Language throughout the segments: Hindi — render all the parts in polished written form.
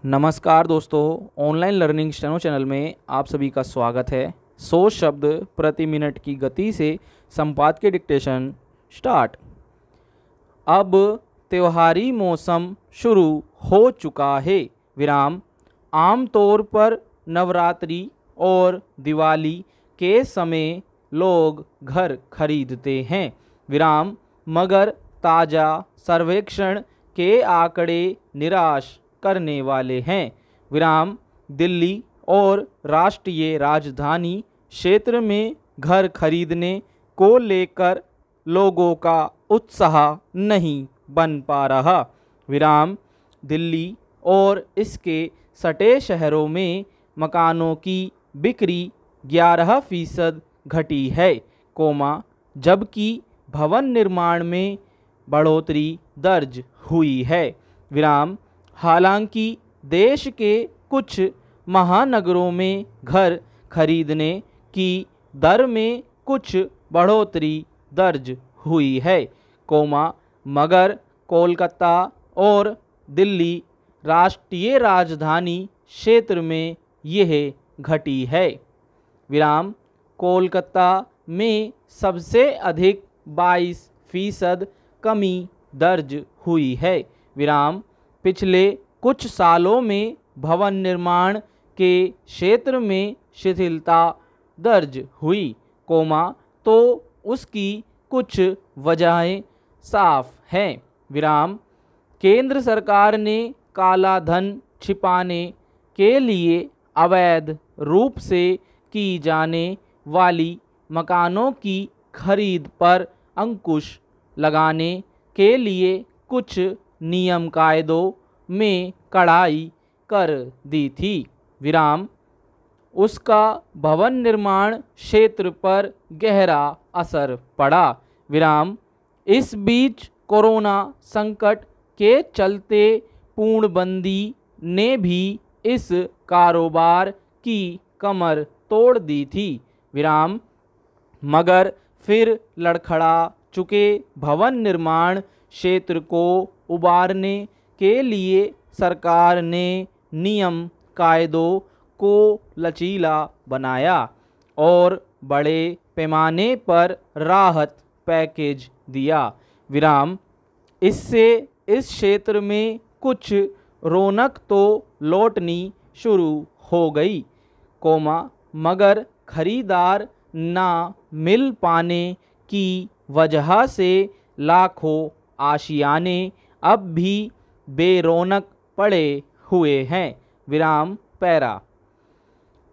नमस्कार दोस्तों, ऑनलाइन लर्निंग स्टेनो चैनल में आप सभी का स्वागत है। 100 शब्द प्रति मिनट की गति से संपादकीय डिक्टेशन स्टार्ट। अब त्योहारी मौसम शुरू हो चुका है। विराम। आमतौर पर नवरात्रि और दिवाली के समय लोग घर खरीदते हैं। विराम। मगर ताज़ा सर्वेक्षण के आंकड़े निराश करने वाले हैं। विराम। दिल्ली और राष्ट्रीय राजधानी क्षेत्र में घर खरीदने को लेकर लोगों का उत्साह नहीं बन पा रहा। विराम। दिल्ली और इसके सटे शहरों में मकानों की बिक्री 11% घटी है, जबकि भवन निर्माण में बढ़ोतरी दर्ज हुई है। विराम। हालांकि देश के कुछ महानगरों में घर खरीदने की दर में कुछ बढ़ोतरी दर्ज हुई है, मगर कोलकाता और दिल्ली राष्ट्रीय राजधानी क्षेत्र में यह घटी है। विराम। कोलकाता में सबसे अधिक 22% कमी दर्ज हुई है। विराम। पिछले कुछ सालों में भवन निर्माण के क्षेत्र में शिथिलता दर्ज हुई, तो उसकी कुछ वजहें साफ हैं। विराम। केंद्र सरकार ने काला धन छिपाने के लिए अवैध रूप से की जाने वाली मकानों की खरीद पर अंकुश लगाने के लिए कुछ नियम कायदों में कड़ाई कर दी थी। विराम। उसका भवन निर्माण क्षेत्र पर गहरा असर पड़ा। विराम। इस बीच कोरोना संकट के चलते पूर्णबंदी ने भी इस कारोबार की कमर तोड़ दी थी। विराम। मगर फिर लड़खड़ा चुके भवन निर्माण क्षेत्र को उबारने के लिए सरकार ने नियम कायदों को लचीला बनाया और बड़े पैमाने पर राहत पैकेज दिया। विराम। इससे इस क्षेत्र में कुछ रौनक तो लौटनी शुरू हो गई, मगर खरीदार ना मिल पाने की वजह से लाखों आशियाने अब भी बेरौनक पड़े हुए हैं। विराम। पैरा।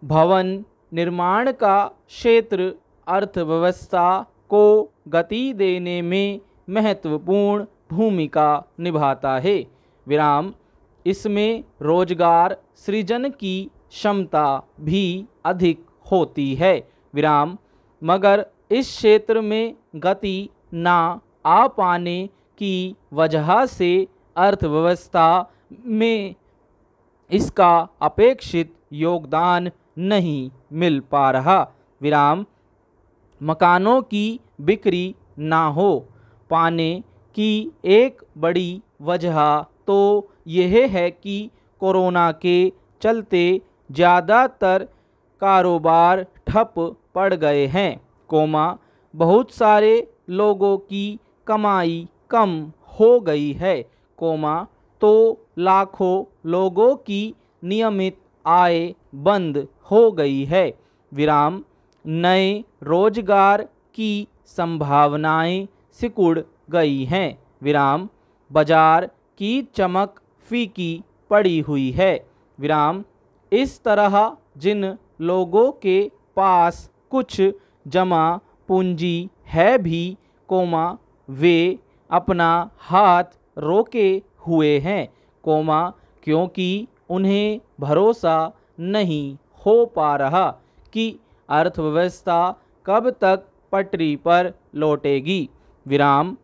भवन निर्माण का क्षेत्र अर्थव्यवस्था को गति देने में महत्वपूर्ण भूमिका निभाता है। विराम। इसमें रोजगार सृजन की क्षमता भी अधिक होती है। विराम। मगर इस क्षेत्र में गति ना आ पाने की वजह से अर्थव्यवस्था में इसका अपेक्षित योगदान नहीं मिल पा रहा। विराम। मकानों की बिक्री ना हो पाने की एक बड़ी वजह तो यह है कि कोरोना के चलते ज़्यादातर कारोबार ठप पड़ गए हैं, बहुत सारे लोगों की कमाई कम हो गई है, तो लाखों लोगों की नियमित आय बंद हो गई है। विराम। नए रोजगार की संभावनाएं सिकुड़ गई हैं। विराम। बाजार की चमक फीकी पड़ी हुई है। विराम। इस तरह जिन लोगों के पास कुछ जमा पूंजी है भी, वे अपना हाथ रोके हुए हैं, क्योंकि उन्हें भरोसा नहीं हो पा रहा कि अर्थव्यवस्था कब तक पटरी पर लौटेगी। विराम।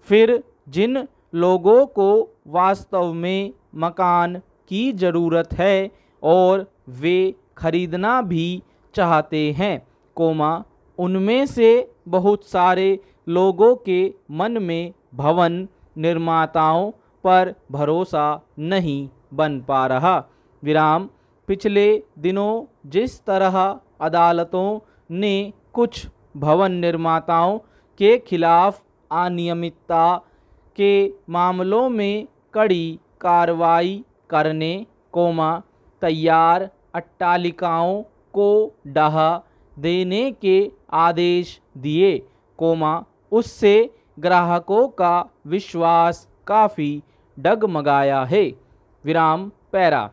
फिर जिन लोगों को वास्तव में मकान की ज़रूरत है और वे खरीदना भी चाहते हैं, उनमें से बहुत सारे लोगों के मन में भवन निर्माताओं पर भरोसा नहीं बन पा रहा। विराम पिछले दिनों जिस तरह अदालतों ने कुछ भवन निर्माताओं के खिलाफ अनियमितता के मामलों में कड़ी कार्रवाई करने, तैयार अट्टालिकाओं को ढहा देने के आदेश दिए, उससे ग्राहकों का विश्वास काफ़ी डगमगाया है। विराम पैरा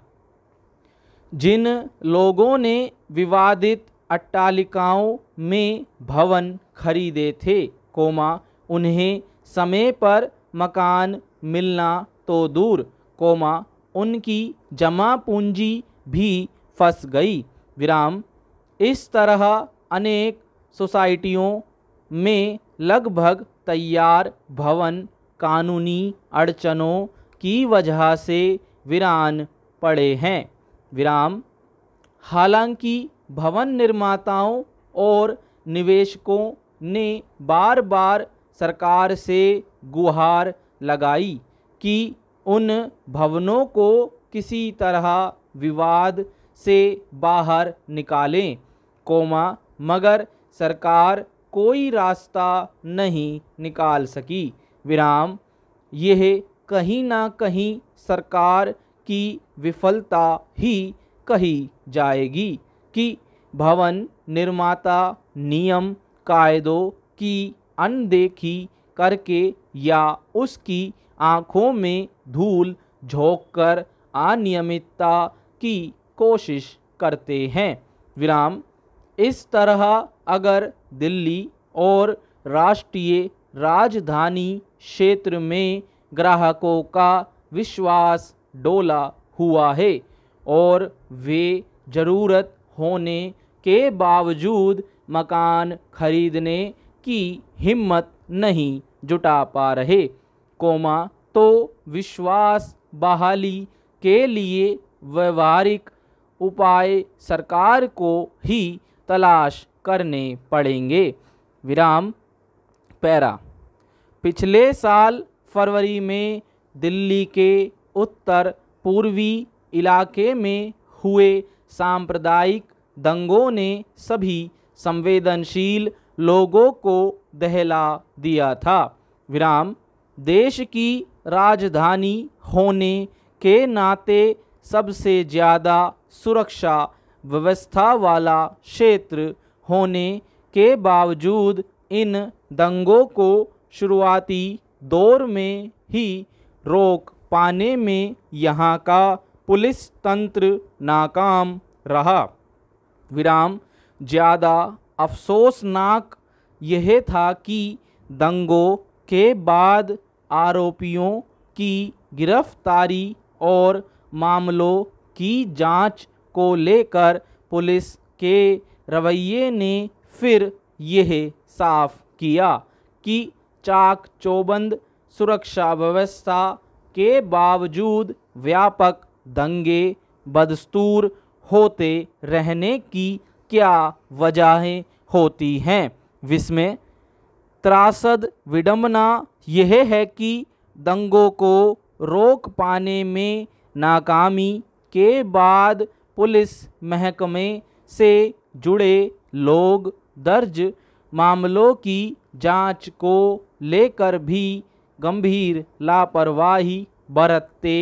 जिन लोगों ने विवादित अट्टालिकाओं में भवन खरीदे थे, उन्हें समय पर मकान मिलना तो दूर, उनकी जमा पूंजी भी फंस गई। विराम इस तरह अनेक सोसाइटियों में लगभग तैयार भवन कानूनी अड़चनों की वजह से वीरान पड़े हैं। विराम हालांकि भवन निर्माताओं और निवेशकों ने बार बार सरकार से गुहार लगाई कि उन भवनों को किसी तरह विवाद से बाहर निकालें, मगर सरकार कोई रास्ता नहीं निकाल सकी। विराम यह कहीं ना कहीं सरकार की विफलता ही कही जाएगी कि भवन निर्माता नियम कायदों की अनदेखी करके या उसकी आँखों में धूल झोंककर अनियमितता की कोशिश करते हैं। विराम इस तरह अगर दिल्ली और राष्ट्रीय राजधानी क्षेत्र में ग्राहकों का विश्वास डोला हुआ है और वे ज़रूरत होने के बावजूद मकान खरीदने की हिम्मत नहीं जुटा पा रहे, तो विश्वास बहाली के लिए व्यवहारिक उपाय सरकार को ही तलाश करने पड़ेंगे। विराम पैरा पिछले साल फरवरी में दिल्ली के उत्तर पूर्वी इलाके में हुए सांप्रदायिक दंगों ने सभी संवेदनशील लोगों को दहला दिया था। विराम देश की राजधानी होने के नाते सबसे ज़्यादा सुरक्षा व्यवस्था वाला क्षेत्र होने के बावजूद इन दंगों को शुरुआती दौर में ही रोक पाने में यहाँ का पुलिस तंत्र नाकाम रहा। विराम ज़्यादा अफसोसनाक यह था कि दंगों के बाद आरोपियों की गिरफ्तारी और मामलों की जांच को लेकर पुलिस के रवैये ने फिर यह साफ किया कि चाक चौबंद सुरक्षा व्यवस्था के बावजूद व्यापक दंगे बदस्तूर होते रहने की क्या वजहें होती हैं। विस्मय त्रासद विडंबना यह है कि दंगों को रोक पाने में नाकामी के बाद पुलिस महकमे से जुड़े लोग दर्ज मामलों की जांच को लेकर भी गंभीर लापरवाही बरतते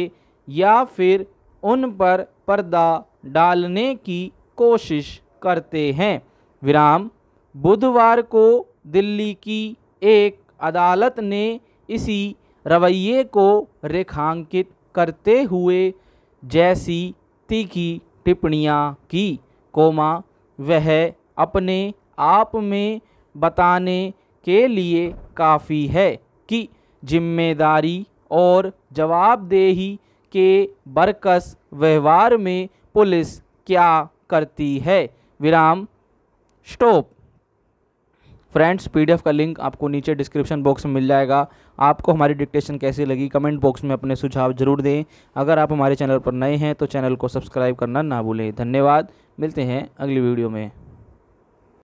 या फिर उन पर पर्दा डालने की कोशिश करते हैं। विराम बुधवार को दिल्ली की एक अदालत ने इसी रवैये को रेखांकित करते हुए जैसी तीखी टिप्पणियां की, वह अपने आप में बताने के लिए काफ़ी है कि जिम्मेदारी और जवाबदेही के बरकस व्यवहार में पुलिस क्या करती है। विराम स्टॉप। फ्रेंड्स पीडीएफ का लिंक आपको नीचे डिस्क्रिप्शन बॉक्स में मिल जाएगा। आपको हमारी डिक्टेशन कैसी लगी कमेंट बॉक्स में अपने सुझाव जरूर दें। अगर आप हमारे चैनल पर नए हैं तो चैनल को सब्सक्राइब करना ना भूलें। धन्यवाद, मिलते हैं अगली वीडियो में।